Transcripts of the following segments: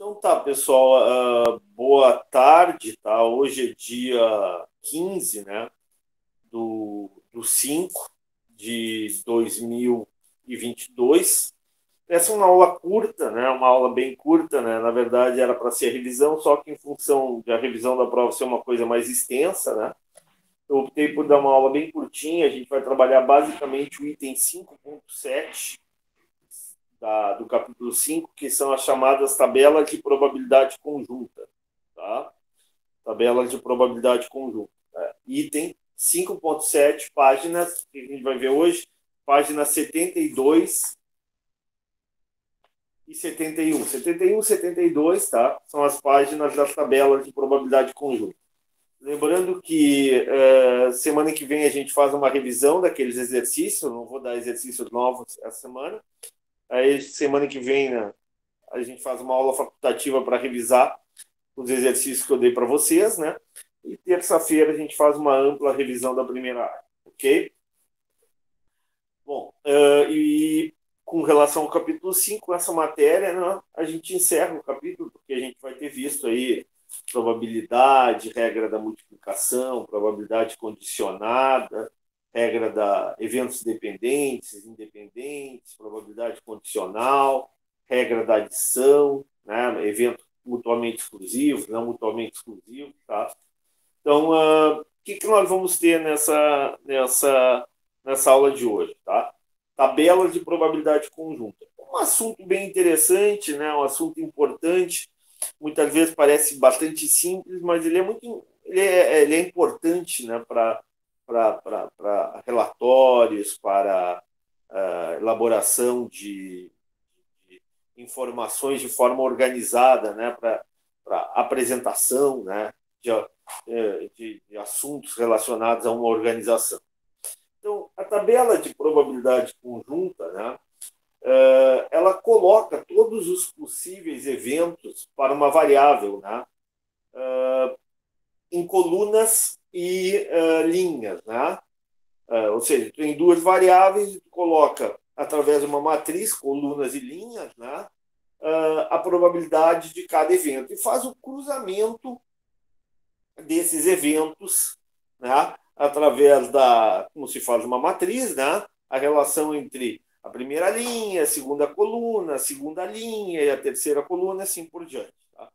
Então tá, pessoal, boa tarde, tá? Hoje é dia 15, né, do 5 de 2022. Essa é uma aula curta, né, uma aula bem curta, né? Na verdade era para ser revisão, só que em função da revisão da prova ser uma coisa mais extensa, né? Eu optei por dar uma aula bem curtinha. A gente vai trabalhar basicamente o item 5.7 do capítulo 5, que são as chamadas tabelas de probabilidade conjunta. Tá? Tabelas de probabilidade conjunta. Item 5.7, páginas, que a gente vai ver hoje, páginas 72 e 71. 71 e 72, tá? São as páginas das tabelas de probabilidade conjunta. Lembrando que semana que vem a gente faz uma revisão daqueles exercícios, não vou dar exercícios novos essa semana. Aí, semana que vem, né, a gente faz uma aula facultativa para revisar os exercícios que eu dei para vocês, né? E terça-feira a gente faz uma ampla revisão da primeira área, ok? Bom, e com relação ao capítulo 5, essa matéria, né, a gente encerra o capítulo, porque a gente vai ter visto aí probabilidade, regra da multiplicação, probabilidade condicionada, regra da eventos dependentes, independentes, probabilidade condicional, regra da adição, né, evento mutuamente exclusivo, não mutuamente exclusivo, tá? Então, o que nós vamos ter nessa aula de hoje, tá? Tabelas de probabilidade conjunta. Um assunto bem interessante, né? Um assunto importante. Muitas vezes parece bastante simples, mas ele é importante, né? Para relatórios, para elaboração de informações de forma organizada, né? Para apresentação, né? De assuntos relacionados a uma organização. Então, a tabela de probabilidade conjunta, né, ela coloca todos os possíveis eventos para uma variável, né, em colunas e linhas. Né? Ou seja, tu tem duas variáveis e tu coloca, através de uma matriz, colunas e linhas, né, a probabilidade de cada evento e faz o cruzamento desses eventos, né, através como se faz uma matriz, né, a relação entre a primeira linha, a segunda coluna, a segunda linha e a terceira coluna, assim por diante. Tá?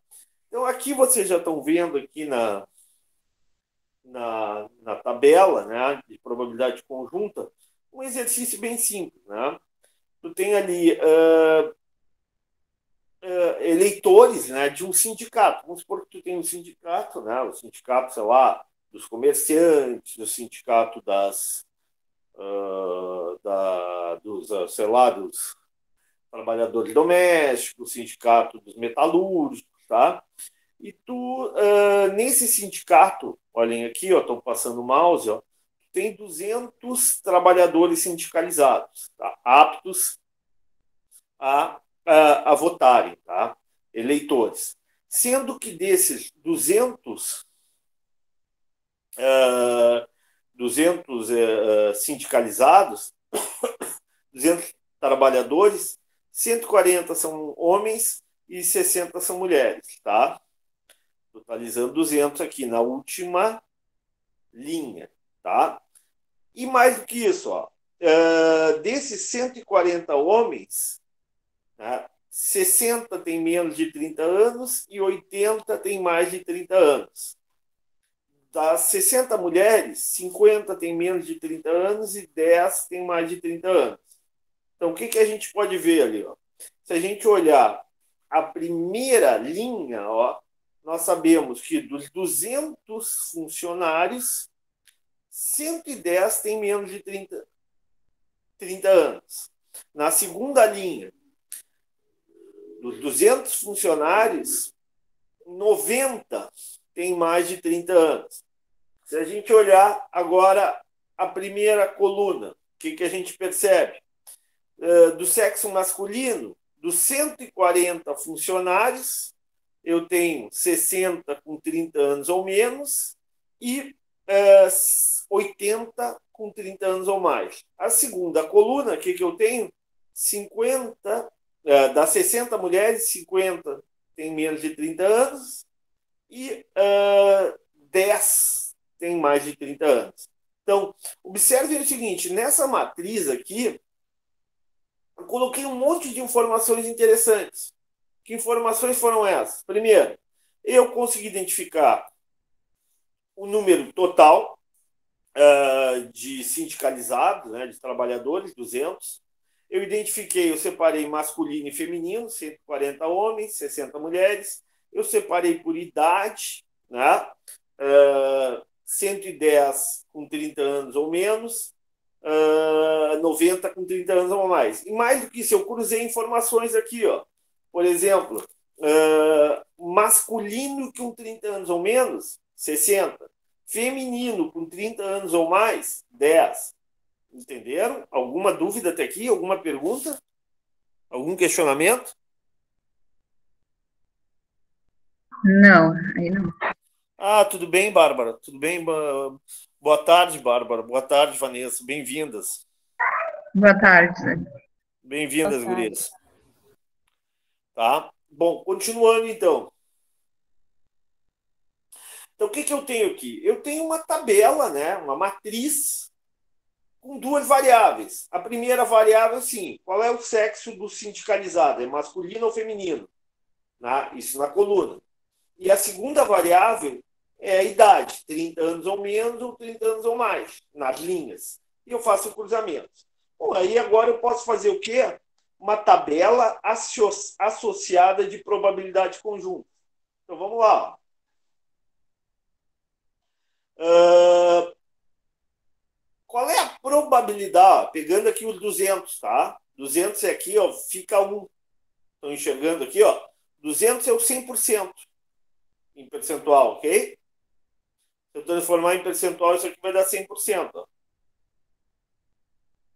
Então, aqui vocês já estão vendo aqui na tabela, né, de probabilidade conjunta, um exercício bem simples. Né? Tu tem ali eleitores, né, de um sindicato. Vamos supor que tu tem um sindicato, né, o sindicato, sei lá, dos comerciantes, o sindicato sei lá, dos trabalhadores domésticos, o sindicato dos metalúrgicos, tá? E tu, nesse sindicato, olhem aqui, ó, estou passando o mouse, ó, tem 200 trabalhadores sindicalizados, tá? Aptos a votarem, tá? Eleitores. Sendo que desses 200 sindicalizados, 200 trabalhadores, 140 são homens e 60 são mulheres, tá? Totalizando 200 aqui na última linha, tá? E mais do que isso, ó, desses 140 homens, né, 60 têm menos de 30 anos e 80 têm mais de 30 anos. Das 60 mulheres, 50 têm menos de 30 anos e 10 têm mais de 30 anos. Então, o que a gente pode ver ali? Ó? Se a gente olhar a primeira linha, ó, nós sabemos que dos 200 funcionários, 110 têm menos de 30 anos. Na segunda linha, dos 200 funcionários, 90 têm mais de 30 anos. Se a gente olhar agora a primeira coluna, o que a gente percebe? Do sexo masculino, dos 140 funcionários, eu tenho 60 com 30 anos ou menos e 80 com 30 anos ou mais. A segunda coluna, o que eu tenho? 50, das 60 mulheres, 50 têm menos de 30 anos e 10 têm mais de 30 anos. Então, observe o seguinte, nessa matriz aqui, eu coloquei um monte de informações interessantes. Que informações foram essas? Primeiro, eu consegui identificar o número total de sindicalizados, né, de trabalhadores, 200. Eu separei masculino e feminino, 140 homens, 60 mulheres. Eu separei por idade, né, 110 com 30 anos ou menos, 90 com 30 anos ou mais. E mais do que isso, eu cruzei informações aqui, ó. Por exemplo, masculino com 30 anos ou menos, 60. Feminino com 30 anos ou mais, 10. Entenderam? Alguma dúvida até aqui? Alguma pergunta? Algum questionamento? Não, aí não. Ah, tudo bem, Bárbara? Tudo bem? Boa tarde, Bárbara. Boa tarde, Vanessa. Bem-vindas. Boa tarde, Zé. Boa Bem-vindas, tarde. gurias. Tá? Bom, continuando então. Então, o que eu tenho aqui? Eu tenho uma tabela, né? Uma matriz com duas variáveis. A primeira variável, sim, qual é o sexo do sindicalizado? É masculino ou feminino? Isso na coluna. E a segunda variável é a idade, 30 anos ou menos ou 30 anos ou mais, nas linhas. E eu faço o cruzamento. Bom, aí agora eu posso fazer o quê? Uma tabela associada de probabilidade conjunta. Então vamos lá. Uh, qual é a probabilidade? Pegando aqui os 200, tá? 200 é aqui, ó, fica 1. Estão enxergando aqui, ó. 200 é o 100% em percentual, ok? Se eu transformar em percentual, isso aqui vai dar 100%. Ó.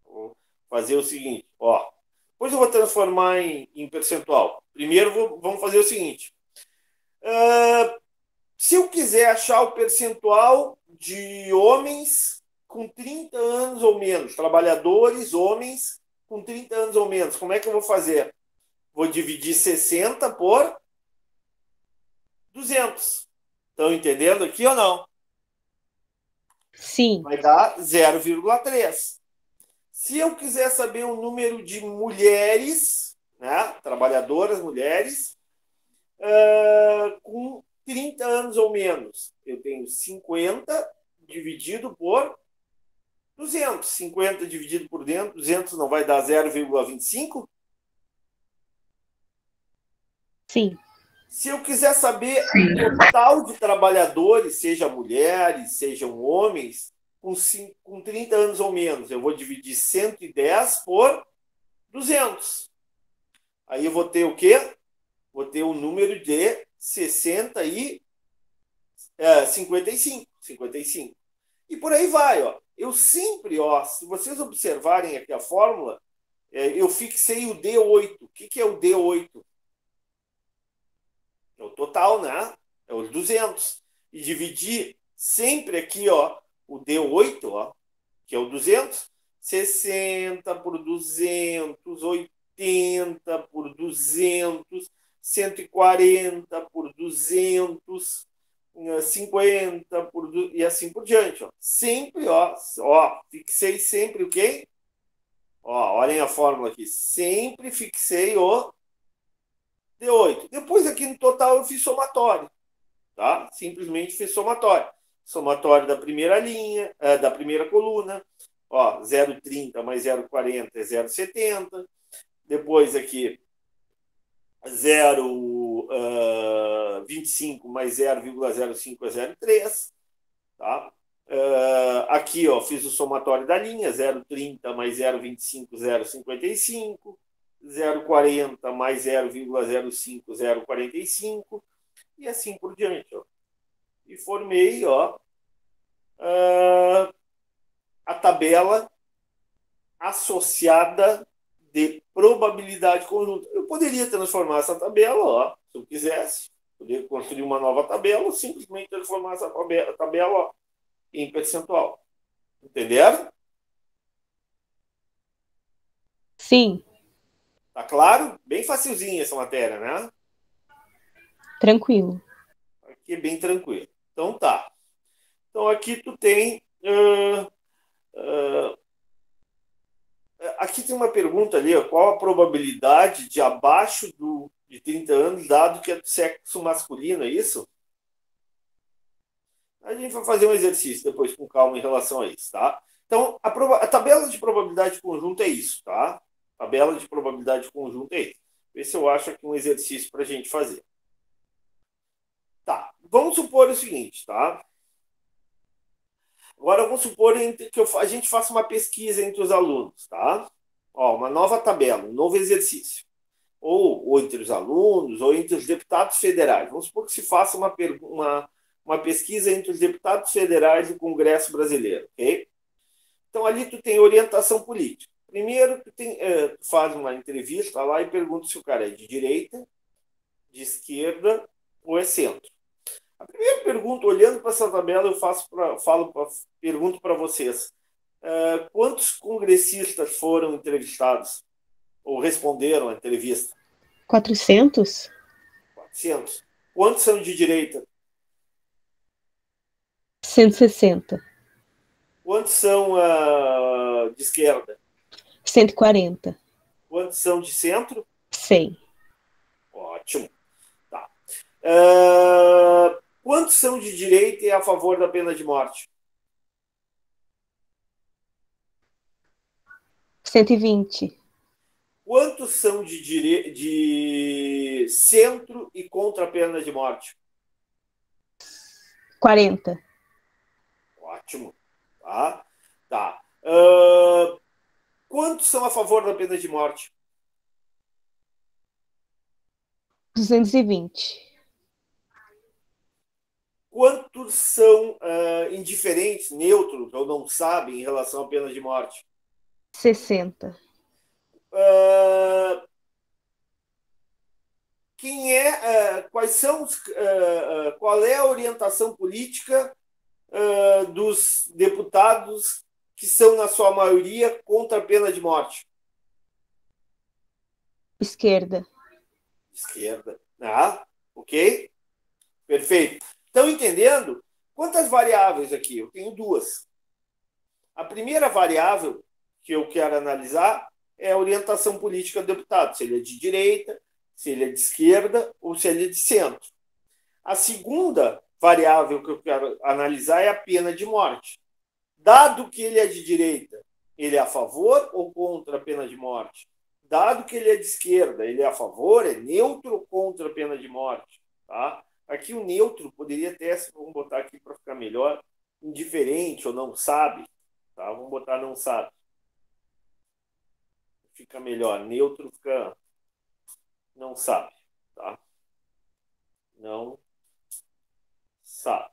Vou fazer o seguinte, ó. Depois eu vou transformar em percentual. Primeiro, vamos fazer o seguinte. Se eu quiser achar o percentual de homens com 30 anos ou menos, trabalhadores, homens com 30 anos ou menos, como é que eu vou fazer? Vou dividir 60 por 200. Estão entendendo aqui ou não? Sim, Vai dar 0,3. Se eu quiser saber o número de mulheres, né, trabalhadoras, mulheres, com 30 anos ou menos, eu tenho 50 dividido por 200. 50 dividido por 200 não vai dar 0,25? sim, Se eu quiser saber o Sim, total de trabalhadores, seja mulheres, sejam homens, com 30 anos ou menos, eu vou dividir 110 por 200. Aí eu vou ter o quê? Vou ter o número de 60 e 55. 55. E por aí vai, ó. Eu sempre, ó, se vocês observarem aqui a fórmula, eu fixei o D8. O que é o D8? É o total, né? É os 200. E dividir sempre aqui, ó, o D8, ó, que é o 200, 60 por 200, 80 por 200, 140 por 200, 50 por e assim por diante, ó. Sempre, ó, fixei sempre o quê? Ó, olhem a fórmula aqui. Sempre fixei o D8. Depois aqui no total eu fiz somatório, tá? Simplesmente fiz somatório. Somatório da primeira linha, da primeira coluna, ó, 0,30 mais 0,40 é 0,70. Depois aqui 0,25 mais 0,05 é 0,3, tá? Aqui, ó, fiz o somatório da linha, 0,30 mais 0,25, 0,55, 0,40 mais 0,05, 0,45, e assim por diante, ó. E formei, ó, a tabela associada de probabilidade conjunta. Eu poderia transformar essa tabela, ó, se eu quisesse, poderia construir uma nova tabela ou simplesmente transformar essa tabela ó, em percentual. Entenderam? sim. Tá claro? Bem facilzinha essa matéria, né? Tranquilo. Aqui é bem tranquilo. Então tá. Então aqui tu tem... aqui tem uma pergunta ali, ó, qual a probabilidade de abaixo de 30 anos, dado que é do sexo masculino, é isso? A gente vai fazer um exercício depois com calma em relação a isso, tá? Então, a tabela de probabilidade conjunta é isso, tá? Tabela de probabilidade conjunta é isso. Vê se eu acho aqui um exercício para a gente fazer. Tá, vamos supor o seguinte, tá? Agora vamos supor que a gente faça uma pesquisa entre os alunos, tá? Ó, uma nova tabela, um novo exercício. Ou entre os alunos, ou entre os deputados federais. Vamos supor que se faça uma pesquisa entre os deputados federais do Congresso Brasileiro, ok? Então, ali tu tem orientação política. Primeiro, tu faz uma entrevista lá e pergunta se o cara é de direita, de esquerda ou é centro. A primeira pergunta, olhando para essa tabela, pergunto para vocês. Quantos congressistas foram entrevistados ou responderam à entrevista? 400? 400. Quantos são de direita? 160. Quantos são de esquerda? 140. Quantos são de centro? 100. Ótimo. Tá. Quantos são de direita e a favor da pena de morte? 120. Quantos são de centro e contra a pena de morte? 40. Ótimo. Tá. Quantos são a favor da pena de morte? 220. Quantos são indiferentes, neutros ou não sabem em relação à pena de morte? 60. Qual é a orientação política dos deputados que são, na sua maioria, contra a pena de morte? Esquerda. Esquerda. Ok? Perfeito. Estão entendendo? Quantas variáveis aqui? Eu tenho duas. A primeira variável que eu quero analisar é a orientação política do deputado, se ele é de direita, se ele é de esquerda ou se ele é de centro. A segunda variável que eu quero analisar é a pena de morte. Dado que ele é de direita, ele é a favor ou contra a pena de morte? Dado que ele é de esquerda, ele é a favor, é neutro ou contra a pena de morte? Tá? Aqui o neutro poderia até, vamos botar aqui para ficar melhor, indiferente ou não sabe. Tá? Vamos botar não sabe. Fica melhor. Neutro fica não sabe. Tá? Não sabe.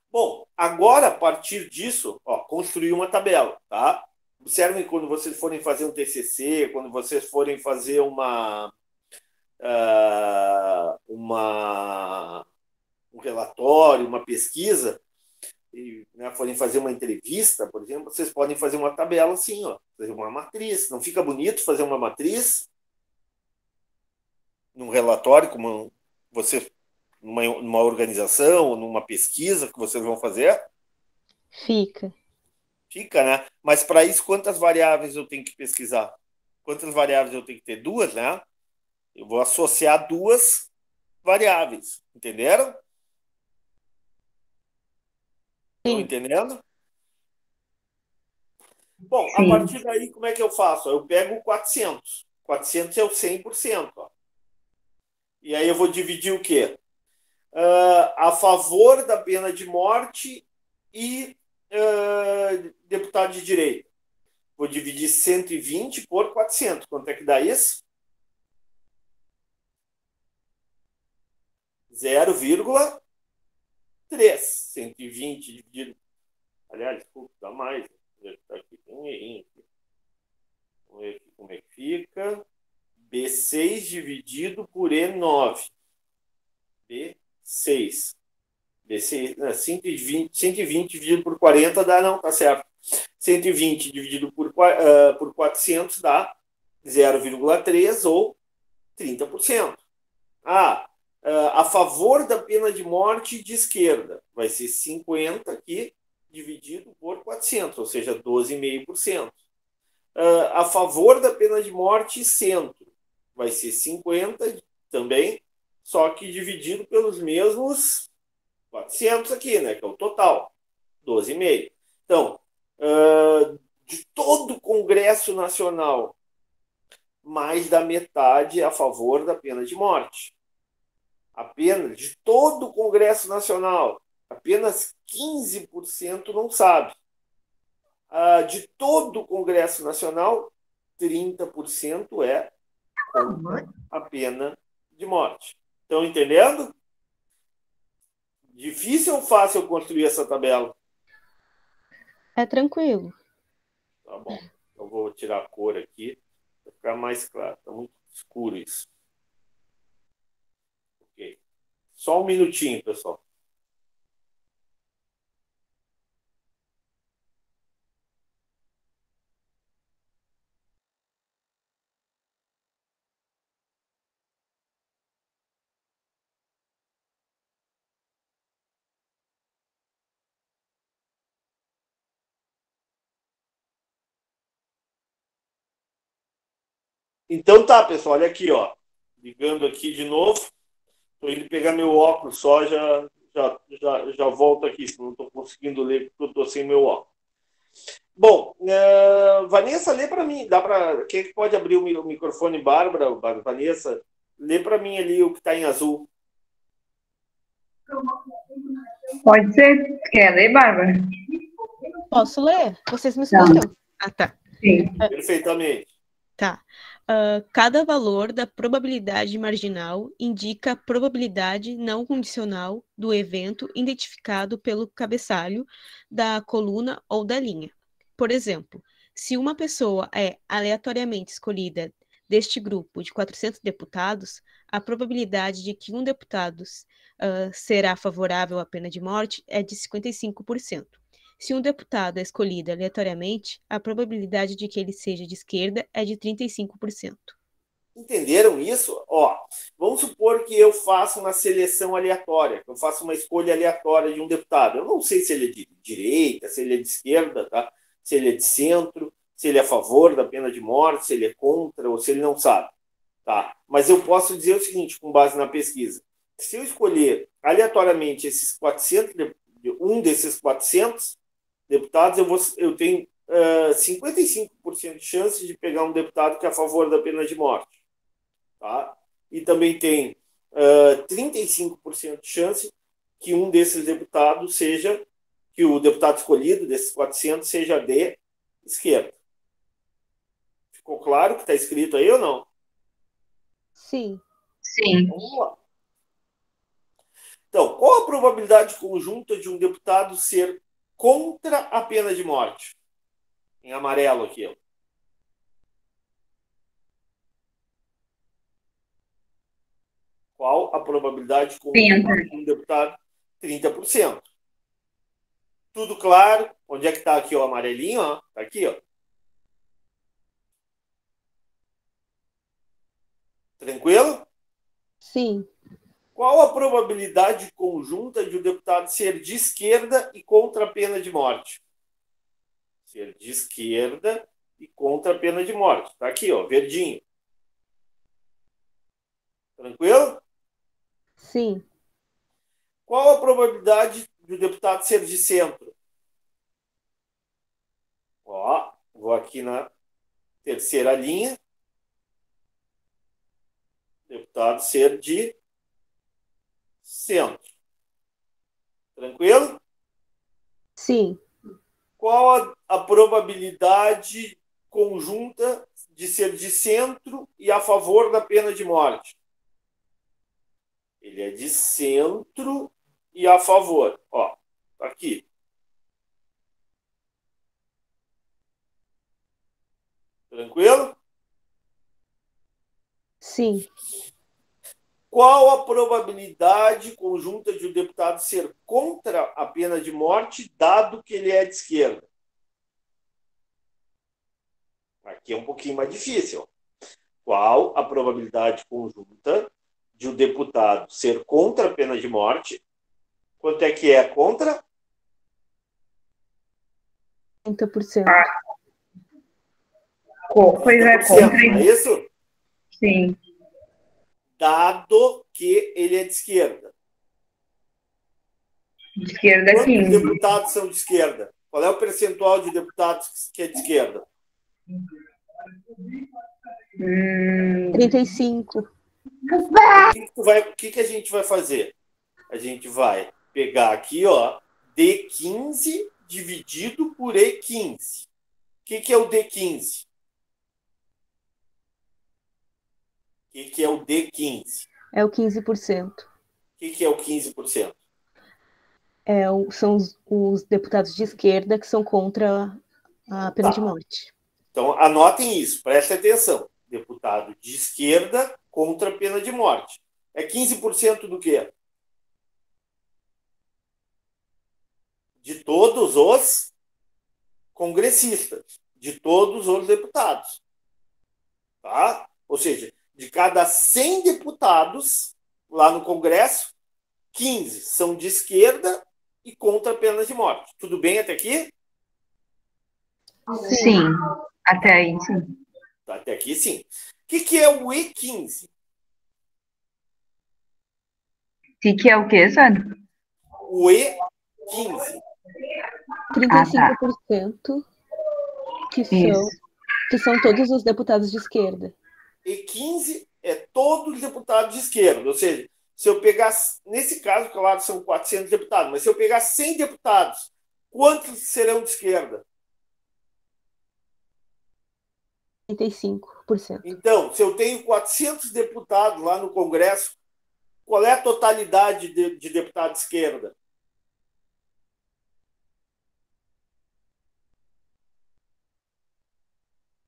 Bom, agora, a partir disso, construir uma tabela. Tá? Observem quando vocês forem fazer um TCC, quando vocês forem fazer um relatório, uma pesquisa, e forem fazer uma entrevista, por exemplo, vocês podem fazer uma tabela assim, fazer uma matriz. Não fica bonito fazer uma matriz num relatório, como você, numa organização, ou numa pesquisa que vocês vão fazer? Fica. Fica, né? Mas para isso, quantas variáveis eu tenho que pesquisar? Quantas variáveis eu tenho que ter? Duas, né? Eu vou associar duas variáveis. Entenderam? Estão entendendo? Bom, Sim. a partir daí, como é que eu faço? Eu pego 400. 400 é o 100%. E aí eu vou dividir o quê? A favor da pena de morte e deputado de direita. Vou dividir 120 por 400. Quanto é que dá isso? 0,3. 120 dividido... Aliás, desculpa, dá mais. Aqui tem um errinho. Vamos ver aqui como é que fica. B6 dividido por E9. B6. B6, 120 dividido por 40 dá, não, tá certo. 120 dividido por 400 dá 0,3 ou 30%. A favor da pena de morte de esquerda, vai ser 50 aqui, dividido por 400, ou seja, 12,5%. A favor da pena de morte centro, vai ser 50 também, só que dividido pelos mesmos 400 aqui, né, que é o total, 12,5%. Então, de todo o Congresso Nacional, mais da metade é a favor da pena de morte. Apenas de todo o Congresso Nacional, apenas 15% não sabe. De todo o Congresso Nacional, 30% é contra a pena de morte. Estão entendendo? Difícil ou fácil eu construir essa tabela? É tranquilo. Tá bom. Eu vou tirar a cor aqui para ficar mais claro. Está muito escuro isso. Ok. Só um minutinho, pessoal. Então tá, pessoal, olha aqui, ó. Ligando aqui de novo. Estou indo pegar meu óculos só, já volto aqui, não estou conseguindo ler porque eu estou sem meu óculos. Bom, Vanessa, lê para mim. Quem é que pode abrir o microfone, Bárbara? Vanessa, lê para mim ali o que está em azul. Pode ser? Quer ler, Bárbara? Posso ler? Vocês me escutam? Ah, tá. Sim. Perfeitamente. Tá. Cada valor da probabilidade marginal indica a probabilidade não condicional do evento identificado pelo cabeçalho da coluna ou da linha. Por exemplo, se uma pessoa é aleatoriamente escolhida deste grupo de 400 deputados, a probabilidade de que um deputado será favorável à pena de morte é de 55%. Se um deputado é escolhido aleatoriamente, a probabilidade de que ele seja de esquerda é de 35%. Entenderam isso? Ó, vamos supor que eu faça uma seleção aleatória, eu faço uma escolha aleatória de um deputado. Eu não sei se ele é de direita, se ele é de esquerda, tá? Se ele é de centro, se ele é a favor da pena de morte, se ele é contra ou se ele não sabe. Tá? Mas eu posso dizer o seguinte, com base na pesquisa. Se eu escolher aleatoriamente esses 400, um desses 400 deputados, eu tenho 55% de chance de pegar um deputado que é a favor da pena de morte. Tá? E também tem 35% de chance que um desses deputados seja, que o deputado escolhido desses 400 seja de esquerda. Ficou claro o que está escrito aí ou não? Sim. Sim. Vamos lá. Então, qual a probabilidade conjunta de um deputado ser contra a pena de morte? Em amarelo aqui. Ó. Qual a probabilidade conjunta de um deputado? 30%. Tudo claro? Onde é que está aqui o amarelinho? Está aqui, ó. Tranquilo? Sim. Qual a probabilidade conjunta de um deputado ser de esquerda e contra a pena de morte? Ser de esquerda e contra a pena de morte. Está aqui, ó, verdinho. Tranquilo? Sim. Qual a probabilidade do deputado ser de centro? Ó, vou aqui na terceira linha. Deputado ser de centro. Tranquilo? Sim. Qual a probabilidade conjunta de ser de centro e a favor da pena de morte? Ele é de centro e a favor. Ó, aqui. Tranquilo? Sim. Qual a probabilidade conjunta de o deputado ser contra a pena de morte, dado que ele é de esquerda? Aqui é um pouquinho mais difícil. Qual a probabilidade conjunta de um deputado ser contra a pena de morte. Quanto é que é contra? 30%. Pois é, 30%, contra. não é isso? Sim. Dado que ele é de esquerda. De esquerda, Quantos 15. deputados são de esquerda? Qual é o percentual de deputados que é de esquerda? 35%. O que a gente vai fazer? A gente vai pegar aqui, ó, D15 dividido por E15. O que é o D15? O que é o D15? É o 15%. O que é o 15%? São os deputados de esquerda que são contra a pena de morte. Então, anotem isso, prestem atenção. Deputado de esquerda contra a pena de morte. É 15% do quê? De todos os congressistas, de todos os deputados. Tá? Ou seja, de cada 100 deputados lá no Congresso, 15 são de esquerda e contra a pena de morte. Tudo bem até aqui? Sim. Até aí, sim. Até aqui, sim. O que é o E15? O que é o quê, Sandro? O E15. 35% que são todos os deputados de esquerda. E15 é todos os deputados de esquerda. Ou seja, se eu pegar, nesse caso, claro, são 400 deputados, mas se eu pegar 100 deputados, quantos serão de esquerda? 35%. Então, se eu tenho 400 deputados lá no Congresso, qual é a totalidade de deputados de esquerda?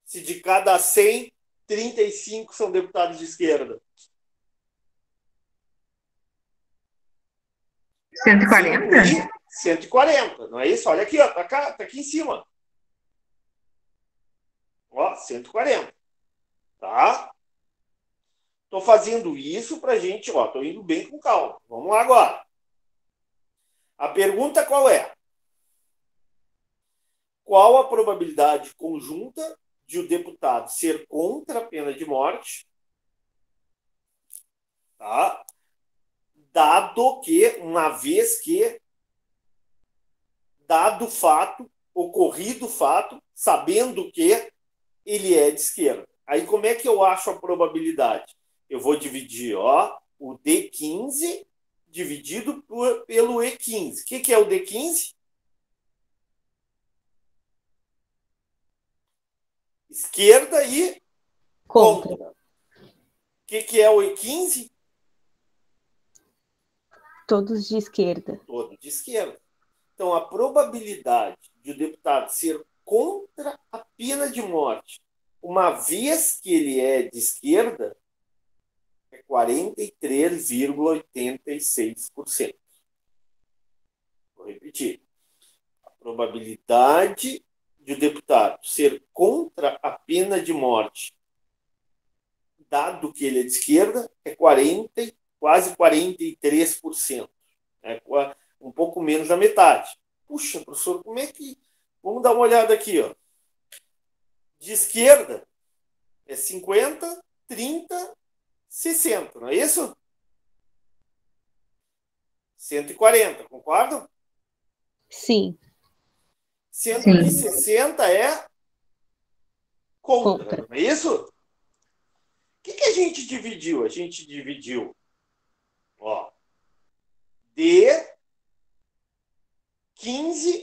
Se de cada 100, 35 são deputados de esquerda. 140? 140, não é isso? Olha aqui, ó, tá aqui em cima. Ó, 140. Tá? Tô fazendo isso pra gente, ó, tô indo bem com calma. Vamos lá agora. A pergunta qual é? Qual a probabilidade conjunta de o deputado ser contra a pena de morte, tá? Dado que, uma vez que, dado o fato, ocorrido o fato, sabendo que ele é de esquerda. Aí como é que eu acho a probabilidade? Eu vou dividir, ó, o D15 dividido pelo E15. O que é o D15? Esquerda e contra. O que é o E15? Todos de esquerda. Todo de esquerda. Então, a probabilidade de o deputado ser contra a pena de morte, uma vez que ele é de esquerda, é 43,86%. Vou repetir. A probabilidade de o deputado ser contra a pena de morte, dado que ele é de esquerda, é 40, quase 43%. É um pouco menos da metade. Puxa, professor, como é que... Vamos dar uma olhada aqui, ó. De esquerda é 50, 30, 60, não é isso? 140, concordam? Sim. 160 é contra, não é isso? O que a gente dividiu? A gente dividiu, ó, D15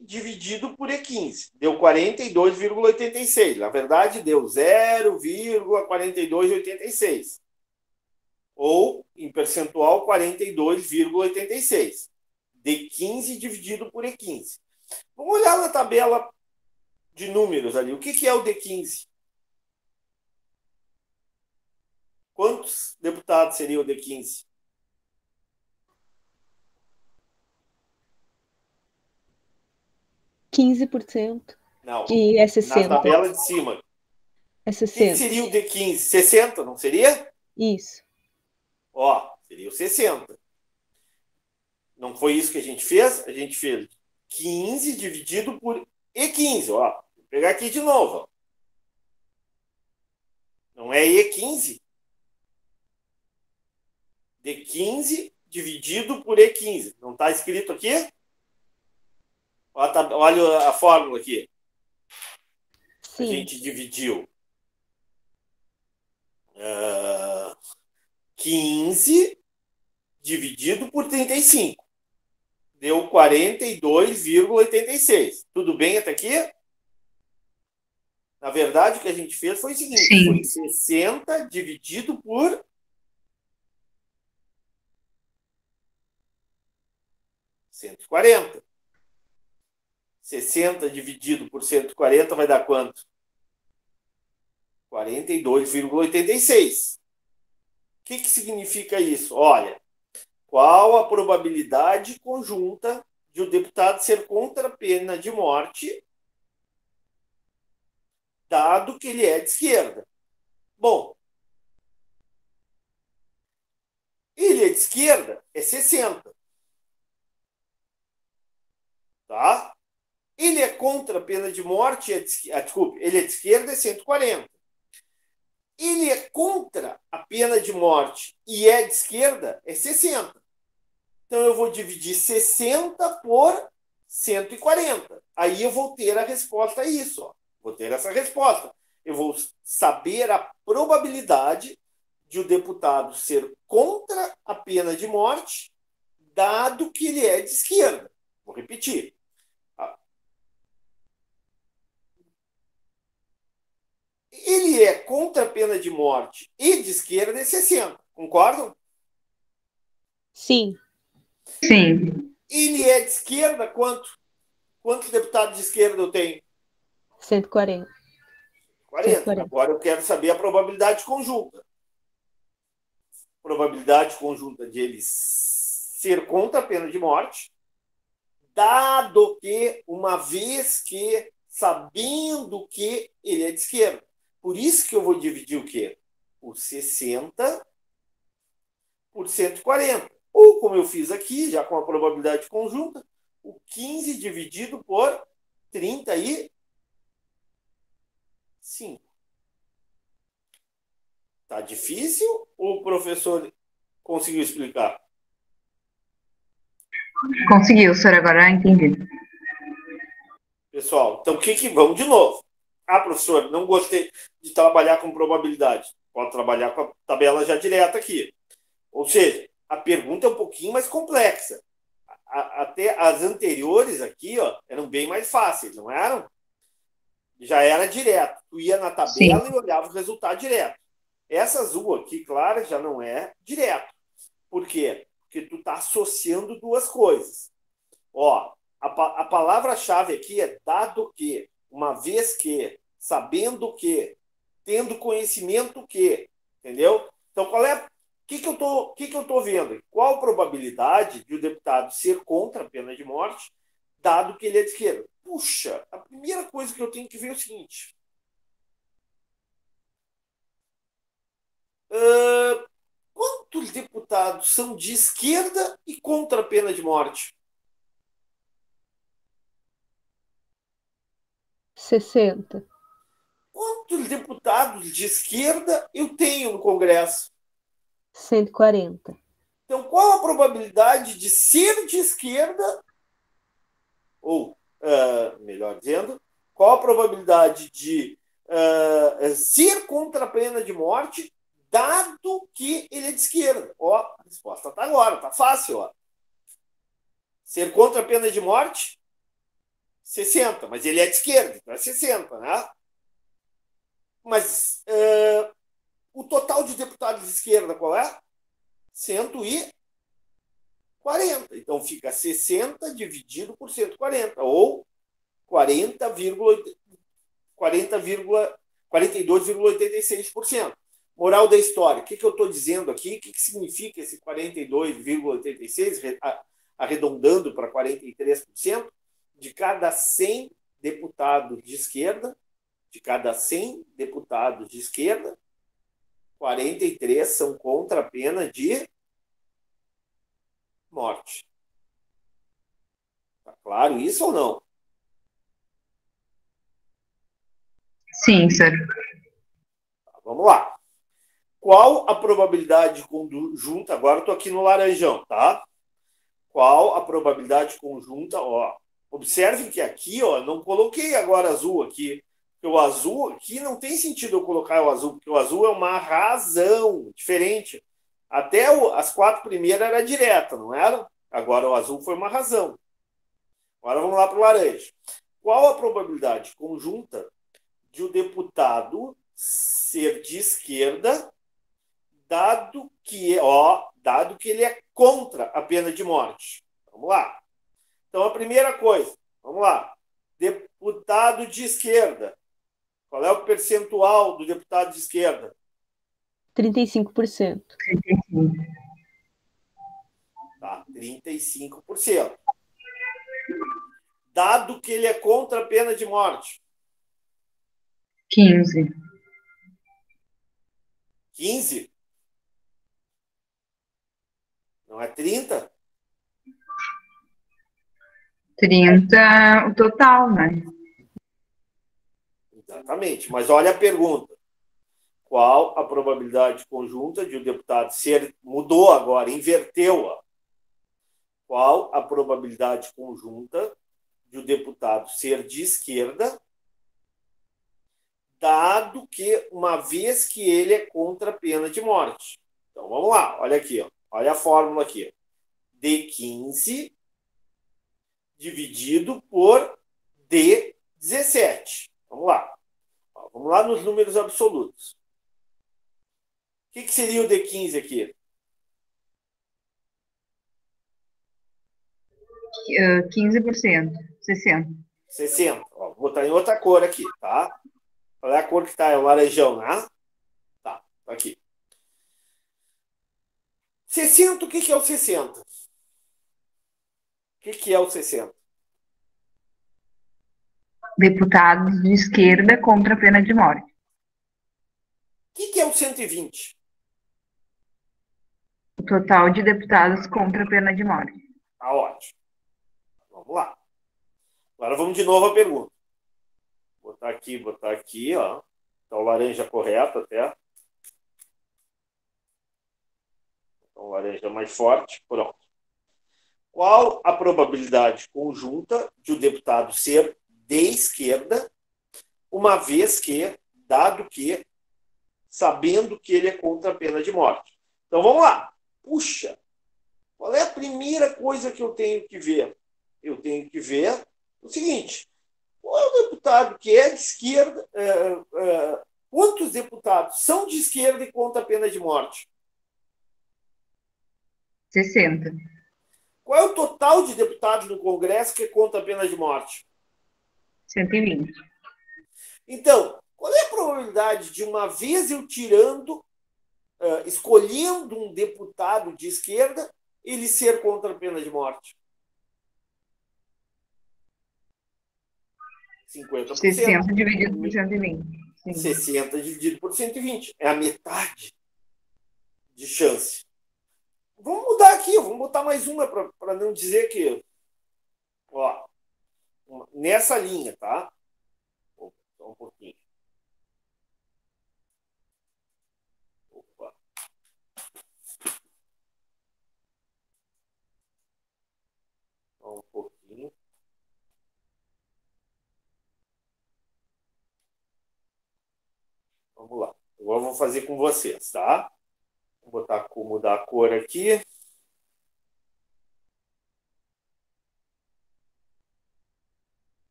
dividido por E15. Deu 42,86. Na verdade, deu 0,4286. Ou, em percentual, 42,86. D15 dividido por E15. Vamos olhar na tabela de números ali. O que é o D15? Quantos deputados seria o D15? Não. Que é 60. Na tabela de cima. É O 60. que seria o D15? 60, não seria? Isso. Ó, seria o 60. Não foi isso que a gente fez? A gente fez 15 dividido por E15. Ó, vou pegar aqui de novo. Ó. Não é E15? D15 dividido por E15. Não está escrito aqui? Olha a fórmula aqui. Sim. A gente dividiu 15 dividido por 35. Deu 42,86. Tudo bem até aqui? Na verdade, o que a gente fez foi o seguinte: Sim. foi 60 dividido por 140. 60 dividido por 140 vai dar quanto? 42,86. O que significa isso? Olha, qual a probabilidade conjunta de o deputado ser contra a pena de morte, dado que ele é de esquerda? Bom, ele é de esquerda, é 60. Tá? Ele é contra a pena de morte, desculpe, ele é de esquerda, é 140. Ele é contra a pena de morte e é de esquerda, é 60. Então eu vou dividir 60 por 140. Aí eu vou ter a resposta a isso. Ó. Vou ter essa resposta. Eu vou saber a probabilidade de o deputado ser contra a pena de morte, dado que ele é de esquerda. Vou repetir. Ele é contra a pena de morte e de esquerda é 60. Concordam? Sim. Sim. Ele é de esquerda quanto? Quantos deputados de esquerda eu tenho? 140. 40. 140. Agora eu quero saber a probabilidade conjunta. Probabilidade conjunta de ele ser contra a pena de morte, dado que, uma vez que, sabendo que ele é de esquerda. Por isso que eu vou dividir o quê? O 60 por 140. Ou, como eu fiz aqui, já com a probabilidade conjunta, o 15 dividido por 35. Tá difícil ou o professor conseguiu explicar? Conseguiu, senhor, agora entendi. Pessoal, então vamos de novo. Ah, professor, não gostei de trabalhar com probabilidade. Pode trabalhar com a tabela já direta aqui. Ou seja, a pergunta é um pouquinho mais complexa. Até as anteriores aqui, ó, eram bem mais fáceis, não eram? Já era direto. Tu ia na tabela Sim. e olhava o resultado direto. Essa azul aqui, claro, já não é direto. Por quê? Porque tu está associando duas coisas. Ó, a palavra-chave aqui é dado que, uma vez que, sabendo que, tendo conhecimento que, entendeu? Então, qual é? O que eu tô vendo? Qual a probabilidade de o deputado ser contra a pena de morte, dado que ele é de esquerda? Puxa, a primeira coisa que eu tenho que ver é o seguinte. Quantos deputados são de esquerda e contra a pena de morte? 60. Quantos deputados de esquerda eu tenho no Congresso? 140. Então, qual a probabilidade de ser de esquerda, ou, melhor dizendo, qual a probabilidade de ser contra a pena de morte, dado que ele é de esquerda? Ó, a resposta está agora, está fácil. Ó. Ser contra a pena de morte, 60, mas ele é de esquerda, então é 60, né? Mas o total de deputados de esquerda qual é? 140. Então fica 60 dividido por 140, ou 42,86%. Moral da história, o que eu estou dizendo aqui? O que significa esse 42,86%, arredondando para 43%? De cada 100 deputados de esquerda, 43 são contra a pena de morte. Tá claro isso ou não? Sim, sir. Tá, vamos lá. Qual a probabilidade conjunta? Agora eu estou aqui no laranjão, tá? Qual a probabilidade conjunta? Ó, observe que aqui, ó, não coloquei agora azul aqui. Porque o azul aqui não tem sentido eu colocar o azul, porque o azul é uma razão diferente. Até as 4 primeiras era direta, não era? Agora o azul foi uma razão. Agora vamos lá para o laranja. Qual a probabilidade conjunta de o deputado ser de esquerda, dado que ele é contra a pena de morte? Vamos lá. Então, a primeira coisa, vamos lá. Deputado de esquerda. Qual é o percentual do deputado de esquerda? 35%. Tá, 35%. Dado que ele é contra a pena de morte. 15. 15? Não é 30? 30 o total, né? Exatamente. Mas olha a pergunta. Qual a probabilidade conjunta de o deputado ser... Mudou agora, inverteu-a. Qual a probabilidade conjunta de o deputado ser de esquerda, dado que, uma vez que ele é contra a pena de morte? Então, vamos lá. Olha aqui, ó. Olha a fórmula aqui. D15 dividido por D17. Vamos lá. Vamos lá nos números absolutos. O que seria o D15 aqui? 15%. 60. 60. Ó, vou botar em outra cor aqui, tá? Qual é a cor que tá? É o laranjão, né? Tá, tá aqui. 60, o que é o 60? O que é o 60? Deputados de esquerda contra a pena de morte. O que é o 120? O total de deputados contra a pena de morte. Tá ótimo. Vamos lá. Agora vamos de novo à pergunta. Botar aqui, ó. Tá o laranja correto até. Então, o laranja mais forte. Pronto. Qual a probabilidade conjunta de o deputado ser de esquerda, uma vez que, dado que, sabendo que ele é contra a pena de morte? Então, vamos lá. Puxa, qual é a primeira coisa que eu tenho que ver? Eu tenho que ver o seguinte: qual é o deputado que é de esquerda? Quantos deputados são de esquerda e contra a pena de morte? 60. Qual é o total de deputados no Congresso que é contra a pena de morte? 120. Então, qual é a probabilidade de, uma vez eu escolhendo um deputado de esquerda, ele ser contra a pena de morte? 50%. 60 dividido por 120. Sim. 60 dividido por 120. É a metade de chance. Vamos mudar aqui, vamos botar mais uma para não dizer que... Ó, nessa linha, tá? Só um pouquinho. Opa. Só um pouquinho. Vamos lá. Agora eu vou fazer com vocês, tá? Vou mudar a cor aqui.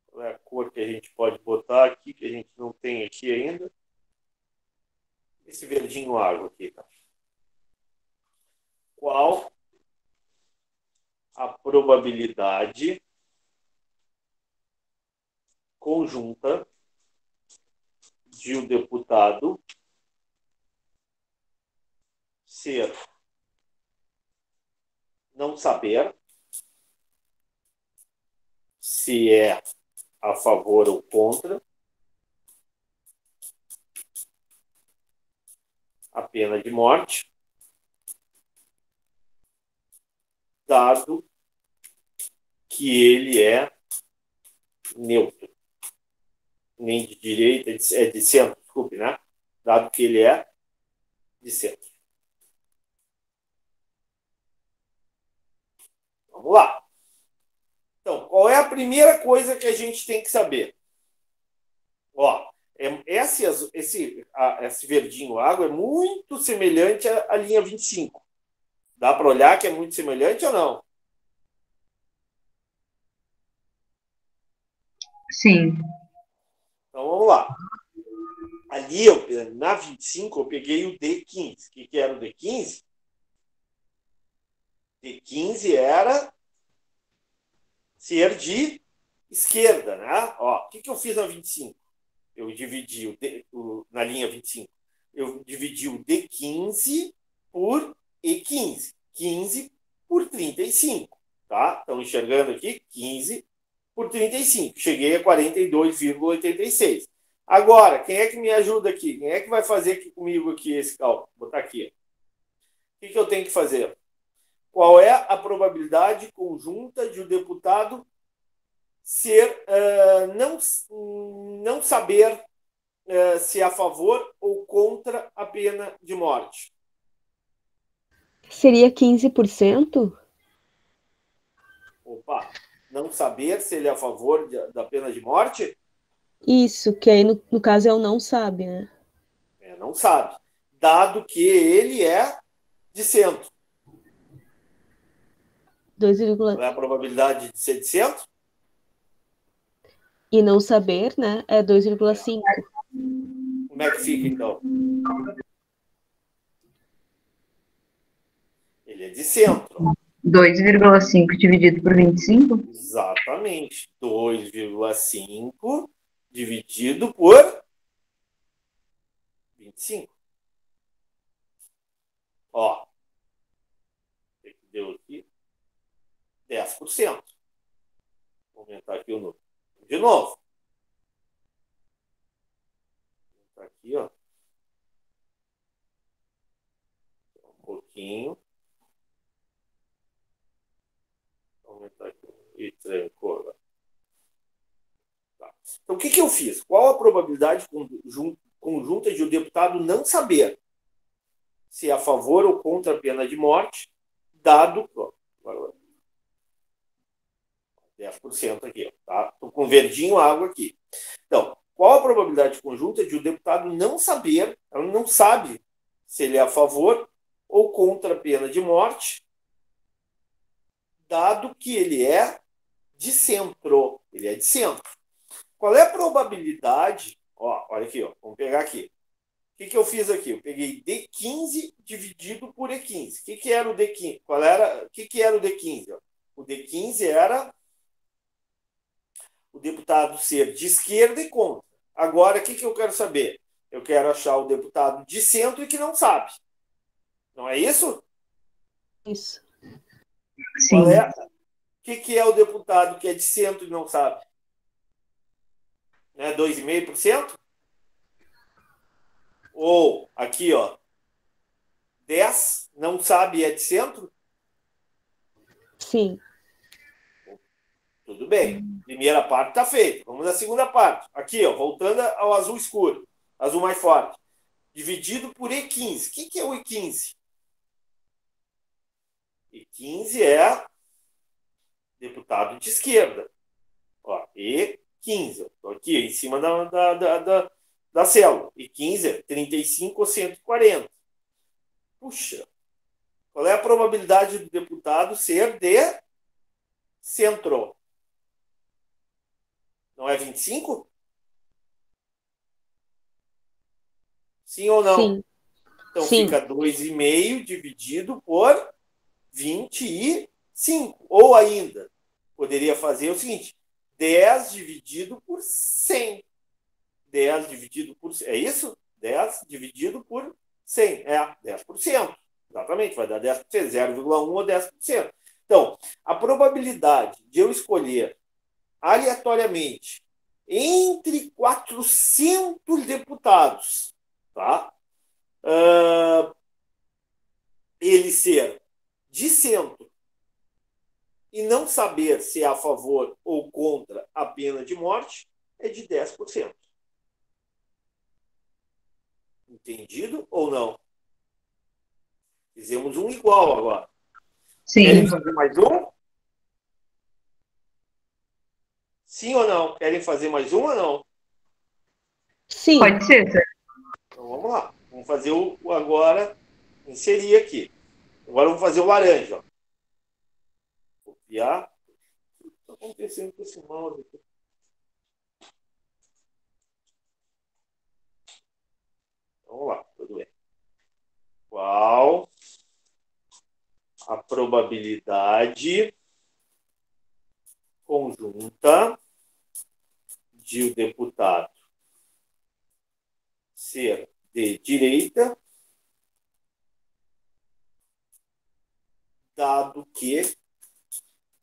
Qual é a cor que a gente pode botar aqui, que a gente não tem aqui ainda? Esse verdinho água aqui, tá? Qual a probabilidade conjunta de o deputado não saber se é a favor ou contra a pena de morte, dado que ele é neutro. Nem de direita, é de centro, desculpe, né? Dado que ele é de centro. Vamos lá. Então, qual é a primeira coisa que a gente tem que saber? Ó, esse verdinho água é muito semelhante à linha 25. Dá para olhar que é muito semelhante ou não? Sim. Então, vamos lá. Ali, na 25, eu peguei o D15. O que era o D15? D15 era ser de esquerda, né? Ó, o que eu fiz na 25? Eu dividi na linha 25. Eu dividi o D15 por E15. 15 por 35. Tá? Estão enxergando aqui? 15 por 35. Cheguei a 42,86. Agora, quem é que me ajuda aqui? Quem é que vai fazer aqui comigo aqui esse cálculo? Vou botar aqui. O que eu tenho que fazer? Qual é a probabilidade conjunta de o deputado ser não saber se é a favor ou contra a pena de morte? Seria 15%? Opa, não saber se ele é a favor da pena de morte? Isso, que aí no caso é o não sabe, né? Não sabe. Dado que ele é de centro. 2, Qual é a probabilidade de ser de centro? e não saber, né? É 2,5. Como é que fica, então? Ele é de centro. 2,5 dividido por 25? Exatamente. 2,5 dividido por 25. Ó, o que deu aqui? 10%. Vou aumentar aqui o número. De novo. Vou aumentar aqui, ó. Um pouquinho. Vou aumentar aqui. E trancou. Tá. Então, o que eu fiz? Qual a probabilidade conjunta de o deputado não saber se é a favor ou contra a pena de morte, dado... Ó, 10% aqui, tá? Estou com verdinho água aqui. Então, qual a probabilidade conjunta de o deputado não saber, ela não sabe se ele é a favor ou contra a pena de morte, dado que ele é de centro. Ele é de centro. Qual é a probabilidade? Ó, olha aqui, ó, vamos pegar aqui. O que eu fiz aqui? Eu peguei D15 dividido por E15. O que era o D15? O que era o D15? Ó? O D15 era o deputado ser de esquerda e contra. Agora, o que eu quero saber? Eu quero achar o deputado de centro e que não sabe. Não é isso? Isso. Sim. O que é o deputado que é de centro e não sabe? Né? 2,5%? Ou, aqui, ó, 10, não sabe e é de centro? Sim. Tudo bem. Primeira parte está feita. Vamos à segunda parte. Aqui, ó, voltando ao azul escuro. Azul mais forte. Dividido por E15. O que é o E15? E15 é deputado de esquerda. Ó, E15. Estou aqui em cima da célula. E15 é 35 ou 140. Puxa. Qual é a probabilidade do deputado ser de centro? Não é 25? Sim ou não? Sim. Então Sim. fica 2,5 dividido por 25. Ou ainda, poderia fazer o seguinte: 10 dividido por 100. 10 dividido por 100. É isso? 10 dividido por 100. É 10%. Exatamente, vai dar 10%. 0,1 ou 10%. Então, a probabilidade de eu escolher aleatoriamente entre 400 deputados, tá? ele ser dissento e não saber se é a favor ou contra a pena de morte é de 10%. Entendido ou não? Fizemos um igual agora. Sim. Querem fazer mais um? Sim ou não? Querem fazer mais um ou não? Sim. Pode ser, sir. Então vamos lá. Vamos fazer o agora, inserir aqui. Agora vamos fazer o laranja. Ó. Copiar. O que está acontecendo com esse mouse aqui? Vamos lá, tudo bem. Qual a probabilidade conjunta de o deputado ser de direita, dado que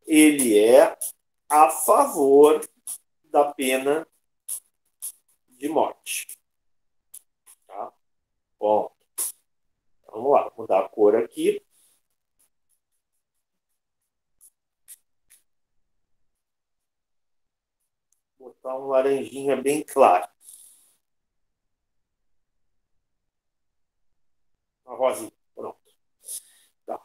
ele é a favor da pena de morte. Tá? Bom, vamos lá, vou mudar a cor aqui. Vou botar um laranjinha bem claro. Uma rosinha, pronto. Tá.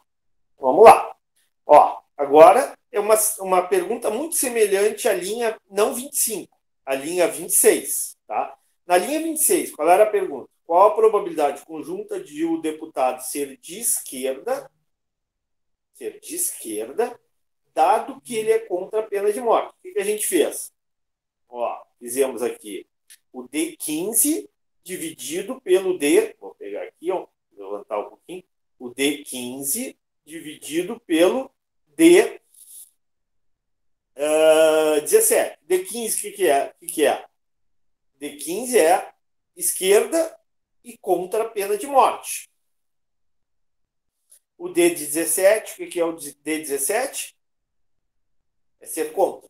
Vamos lá. Ó, agora é uma pergunta muito semelhante à linha não 25, à linha 26. Tá? Na linha 26, qual era a pergunta? Qual a probabilidade conjunta de o deputado ser de esquerda, dado que ele é contra a pena de morte? O que a gente fez? Ó, fizemos aqui o D15 dividido pelo D, vou pegar aqui, ó, vou levantar um pouquinho, o D15 dividido pelo D17. D15, o que é? D15 é esquerda e contra a pena de morte. O D17, o que é o D17? É ser contra.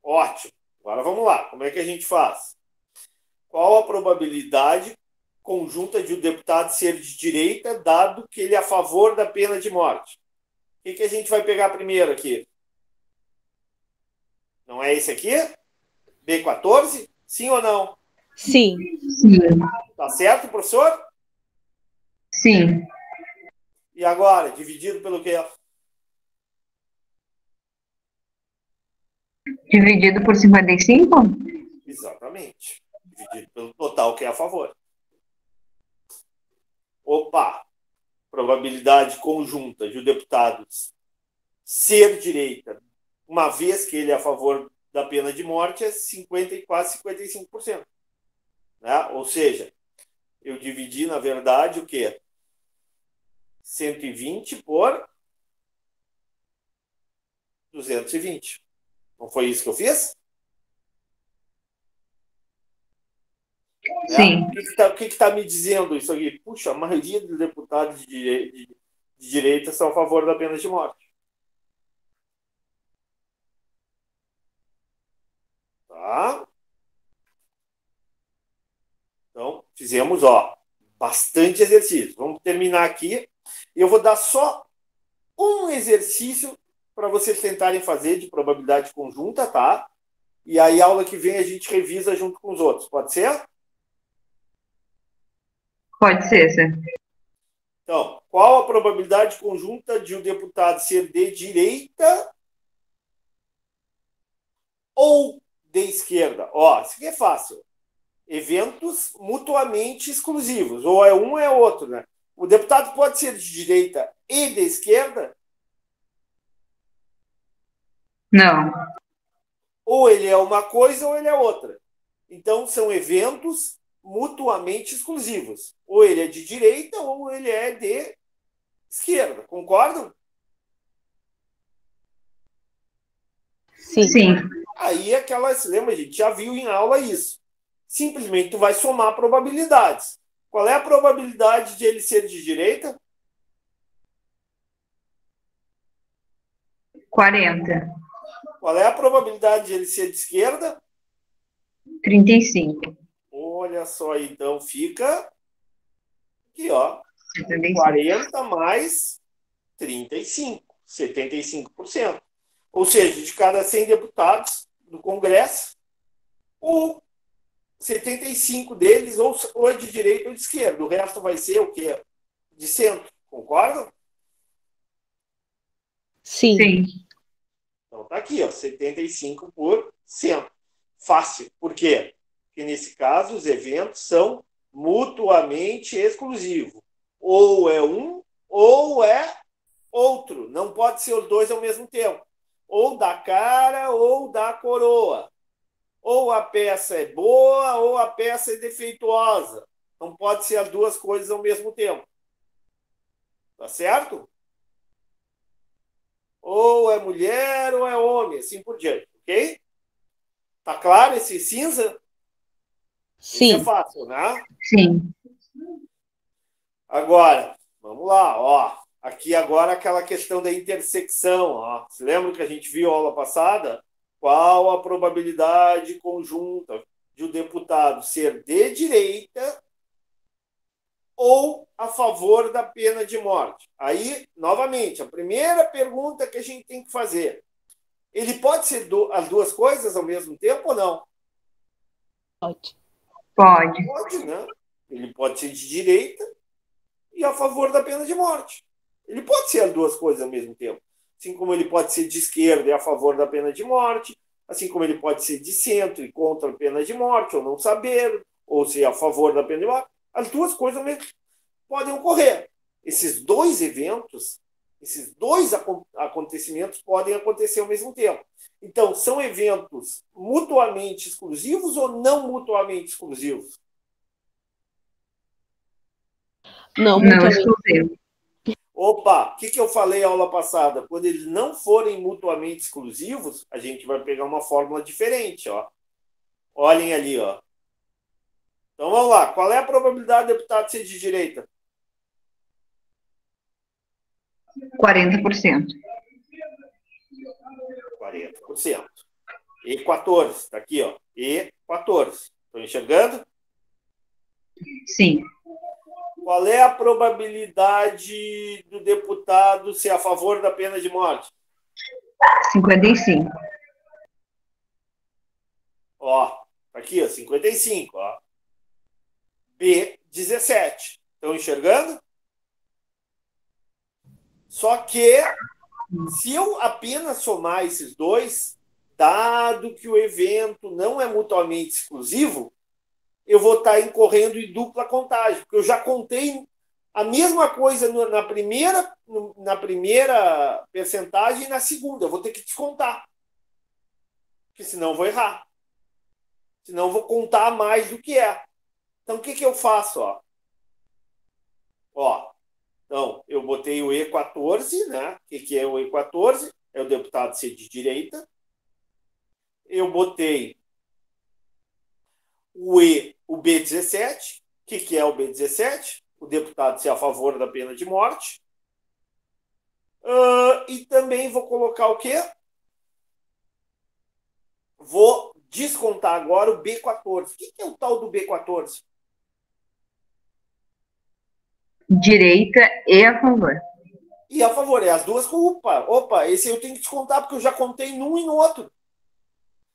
Ótimo. Agora vamos lá. Como é que a gente faz? Qual a probabilidade conjunta de o deputado ser de direita, dado que ele é a favor da pena de morte? O que a gente vai pegar primeiro aqui? Não é esse aqui? B14? Sim ou não? Sim. Sim. Tá certo, professor? Sim. E agora, dividido pelo quê? Dividido por 55? Exatamente. Dividido pelo total que é a favor. Opa! Probabilidade conjunta de o deputado ser direita, uma vez que ele é a favor da pena de morte, é 50 e quase 55%. Né? Ou seja, eu dividi, na verdade, o quê? 120 por 220. Não foi isso que eu fiz? Sim. O que está me dizendo isso aqui? Puxa, a maioria dos deputados de direita são a favor da pena de morte. Tá? Então, fizemos, ó, bastante exercício. Vamos terminar aqui. Eu vou dar só um exercício para vocês tentarem fazer de probabilidade conjunta, tá? E aí, aula que vem, a gente revisa junto com os outros. Pode ser? Pode ser, sir. Então, qual a probabilidade conjunta de um deputado ser de direita ou de esquerda? Ó, isso aqui é fácil. Eventos mutuamente exclusivos. Ou é um ou é outro, né? O deputado pode ser de direita e de esquerda? Não. Ou ele é uma coisa ou ele é outra. Então, são eventos mutuamente exclusivos. Ou ele é de direita ou ele é de esquerda. Concordam? Sim. Sim. Aí aquelas, lembra, a gente já viu em aula isso. Simplesmente tu vai somar probabilidades. Qual é a probabilidade de ele ser de direita? 40. Qual é a probabilidade de ele ser de esquerda? 35. Olha só, então fica Aqui, ó. 75. 40 mais 35, 75%. Ou seja, de cada 100 deputados do Congresso, 75 deles ou é de direita ou de esquerda. O resto vai ser o quê? De centro. Concordam? Sim. Sim. Então tá aqui, ó, 75%. Fácil. Por quê? Porque nesse caso os eventos são mutuamente exclusivos. Ou é um ou é outro. Não pode ser os dois ao mesmo tempo. Ou da cara ou da coroa. Ou a peça é boa ou a peça é defeituosa. Não pode ser as duas coisas ao mesmo tempo. Tá certo? Ou é mulher ou é homem, assim por diante, ok? Tá claro esse cinza? Isso é Sim. fácil, né? Sim. Agora, vamos lá, ó. Aqui agora aquela questão da intersecção, ó. Você lembra que a gente viu a aula passada? Qual a probabilidade conjunta de o deputado ser de direita ou a favor da pena de morte? Aí, novamente, a primeira pergunta que a gente tem que fazer: ele pode ser as duas coisas ao mesmo tempo ou não? Pode. Pode. Pode, né? Ele pode ser de direita e a favor da pena de morte. Ele pode ser as duas coisas ao mesmo tempo. Assim como ele pode ser de esquerda e a favor da pena de morte, assim como ele pode ser de centro e contra a pena de morte, ou não saber, ou ser a favor da pena de morte. As duas coisas mesmo podem ocorrer. Esses dois eventos, esses dois acontecimentos podem acontecer ao mesmo tempo. Então, são eventos mutuamente exclusivos ou não mutuamente exclusivos? Não, Não mutuamente. exclusivo. Opa, o que eu falei na aula passada? Quando eles não forem mutuamente exclusivos, a gente vai pegar uma fórmula diferente, ó. Olhem ali, ó. Então vamos lá. Qual é a probabilidade do deputado ser de direita? 40%. 40%. E14, está aqui, ó. E14. Estão enxergando? Sim. Qual é a probabilidade do deputado ser a favor da pena de morte? 55. Ó, aqui, ó, 55, ó. B17. Estão enxergando? Só que, se eu apenas somar esses dois, dado que o evento não é mutuamente exclusivo, eu vou estar incorrendo em dupla contagem, porque eu já contei a mesma coisa na primeira percentagem e na segunda. Eu vou ter que descontar, porque senão eu vou errar. Senão eu vou contar mais do que é. Então, o que eu faço? Ó, então, eu botei o E14, né? O que é o E14? É o deputado ser de direita. Eu botei o B17. O que é o B17? O deputado ser a favor da pena de morte. E também vou colocar o quê? Vou descontar agora o B14. O que é o tal do B14? Direita e a favor. E a favor, é as duas com opa, esse eu tenho que descontar porque eu já contei num e no outro.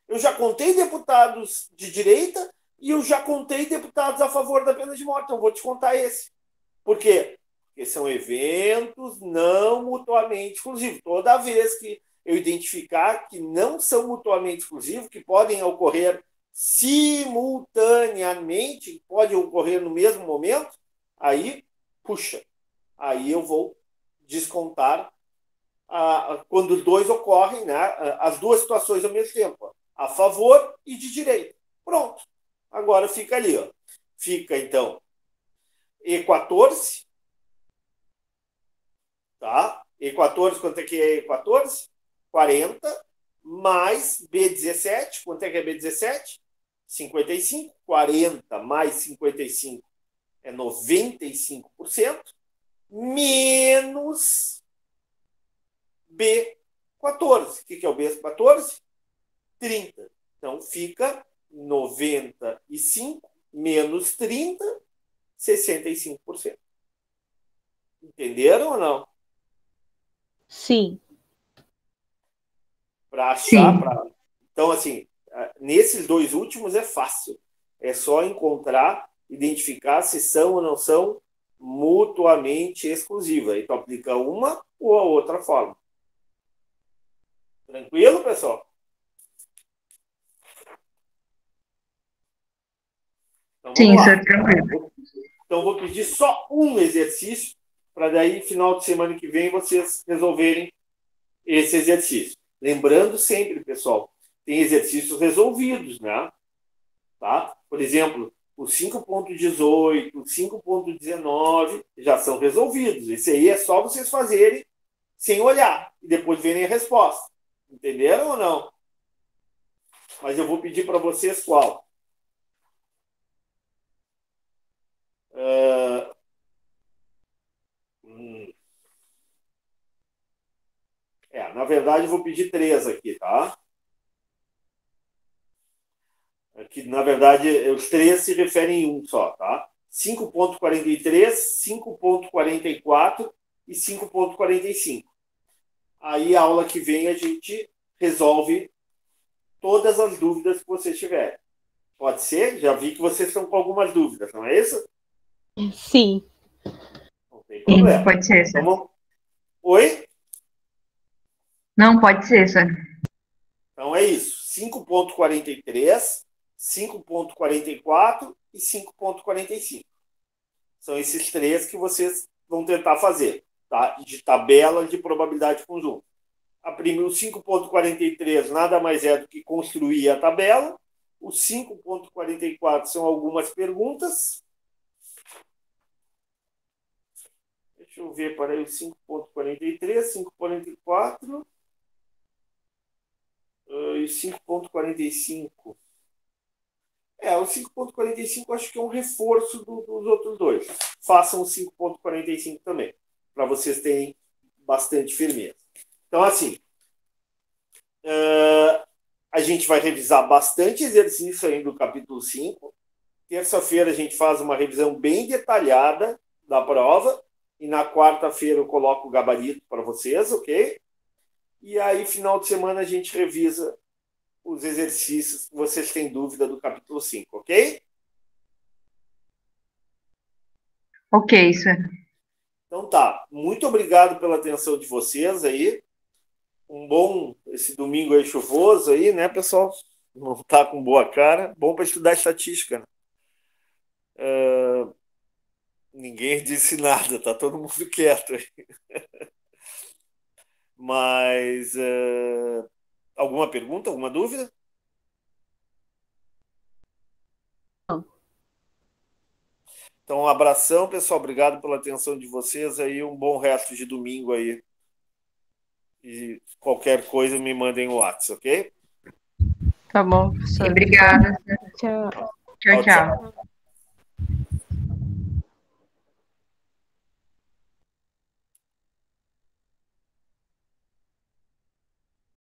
Eu já contei deputados de direita e eu já contei deputados a favor da pena de morte. Então, vou descontar esse. Por quê? Porque são eventos não mutuamente exclusivos. Toda vez que eu identificar que não são mutuamente exclusivos, que podem ocorrer simultaneamente, podem ocorrer no mesmo momento, aí, puxa, aí eu vou descontar quando os dois ocorrem, né, as duas situações ao mesmo tempo, a favor e de direita. Pronto. Agora fica ali, ó. Fica, então, E14, tá? E14, quanto é que é E14? 40, mais B17, quanto é que é B17? 55, 40 mais 55 é 95%, menos B14. O que é o B14? 30. Então fica 95 menos 30, 65%. Entenderam ou não? Sim. Para achar, Então, assim, nesses dois últimos é fácil. É só encontrar, identificar se são ou não são mutuamente exclusivas. Aí tu aplica uma ou a outra forma. Tranquilo, pessoal? Então Sim, vamos isso lá. é tranquilo. Então vou pedir só um exercício para daí, final de semana que vem, vocês resolverem esse exercício. Lembrando sempre, pessoal, tem exercícios resolvidos, né? Tá? Por exemplo, o 5.18, o 5.19 já são resolvidos. Esse aí é só vocês fazerem sem olhar e depois verem a resposta. Entenderam ou não? Mas eu vou pedir para vocês qual? Uh, na verdade, eu vou pedir três aqui, tá? Aqui, na verdade, os três se referem em um só, tá? 5.43, 5.44 e 5.45. Aí, a aula que vem, a gente resolve todas as dúvidas que vocês tiverem. Pode ser? Já vi que vocês estão com algumas dúvidas, não é isso? Sim. Não tem problema. Sim, pode ser. Então, oi? Não, pode ser, só. Então é isso. 5.43, 5.44 e 5.45. São esses três que vocês vão tentar fazer, tá? De tabela de probabilidade conjunta. O 5.43 nada mais é do que construir a tabela. O 5.44 são algumas perguntas. Deixa eu ver para aí o 5.43, 5.44 e 5.45. O 5.45 acho que é um reforço dos outros dois. Façam o 5.45 também, para vocês terem bastante firmeza. Então, assim, a gente vai revisar bastante exercício aí do capítulo 5. Terça-feira a gente faz uma revisão bem detalhada da prova. E na quarta-feira eu coloco o gabarito para vocês, ok? E aí, final de semana, a gente revisa os exercícios que vocês têm dúvida do capítulo 5, ok? Ok, isso. Então tá. Muito obrigado pela atenção de vocês aí. Esse domingo aí chuvoso aí, né, pessoal? Não tá com boa cara. Bom para estudar estatística, né? Ninguém disse nada, tá todo mundo quieto aí. Mas alguma pergunta, alguma dúvida? Não. Então, um abração, pessoal. Obrigado pela atenção de vocês aí. Um bom resto de domingo aí. E qualquer coisa me mandem o WhatsApp, ok? Tá bom, professor. Obrigada. Tchau. Tchau, tchau.